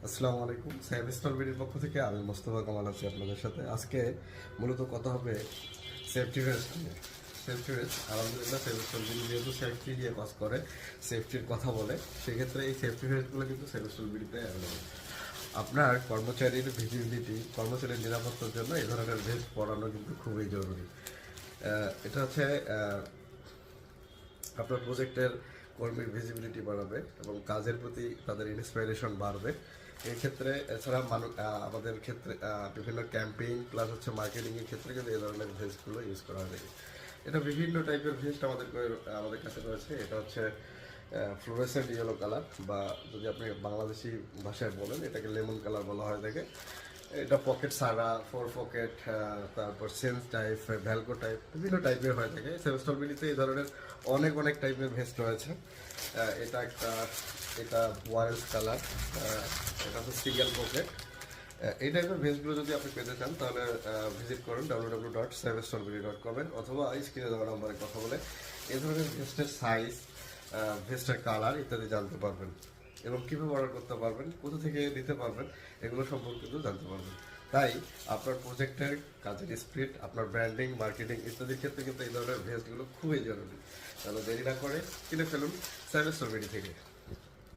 আসসালামু আলাইকুম। সাহেব স্টল বিডির পক্ষ থেকে আমি মোস্তফা কামাল আছি আপনাদের সাথে। আজকে মূলত কথা হবে সেফটি ভেস্ট নিয়ে। সেফটি ভেস্ট আলহামদুলিল্লাহ সেফ স্টল বিডি যেহেতু সেফটি নিয়ে কাজ করে, সেফটির কথা বলে, সেক্ষেত্রে এই সেফটি ভেস্টগুলো কিন্তু সেফ স্টল বিডিতে অ্যাভেলেবল। আপনার কর্মচারীর ভিজিবিলিটি, কর্মচারীর নিরাপত্তার জন্য এই ধরনের ভেস্ট পরানো কিন্তু খুবই জরুরি। এটা হচ্ছে আপনার প্রজেক্টের কর্মীর ভিজিবিলিটি বাড়াবে এবং কাজের প্রতি তাদের ইন্সপাইরেশন বাড়বে। এই ক্ষেত্রে এছাড়া আমাদের ক্ষেত্রে বিভিন্ন ক্যাম্পেইন প্লাস হচ্ছে মার্কেটিংয়ের ক্ষেত্রে কিন্তু এই ধরনের ভেস্টগুলো ইউজ করা হয়। এটা বিভিন্ন টাইপের ভেস্ট আমাদের কাছে রয়েছে। এটা হচ্ছে ফ্লোরেসেন্ট ইয়েলো কালার, বা যদি আপনি বাংলাদেশি ভাষায় বলেন এটাকে লেমন কালার বলা হয় থাকে। এটা পকেট সারা, ফোর পকেট, তারপর সেন্স টাইপ, ভ্যালকো টাইপ, বিভিন্ন টাইপের হয়ে থাকে। সেভেস্টল বিডিতে এই ধরনের অনেক টাইপের ভেস্ট রয়েছে। এটা ওয়ারেন্স কালার, এটা হচ্ছে সিঙ্গেল পকেট। এই টাইপের ভেস্টগুলো যদি আপনি পেতে চান তাহলে ভিজিট করুন www.savestolbidi.com অথবা স্ক্রিনে দেওয়া নম্বরে কথা বলে এই ধরনের ভেস্টের সাইজ, ভেস্টের কালার ইত্যাদি জানতে পারবেন এবং কীভাবে অর্ডার করতে পারবেন, কোথা থেকে দিতে পারবেন, এগুলো সম্পর্কে কিন্তু জানতে পারবেন। তাই আপনার প্রজেক্টের কাজের স্পিড, আপনার ব্র্যান্ডিং, মার্কেটিং ইত্যাদির ক্ষেত্রে কিন্তু এই ধরনের ভেস্টগুলো খুবই জরুরি। তাহলে দেরি না করে কিনে ফেলুন সাইবেস্টল বিডি থেকে।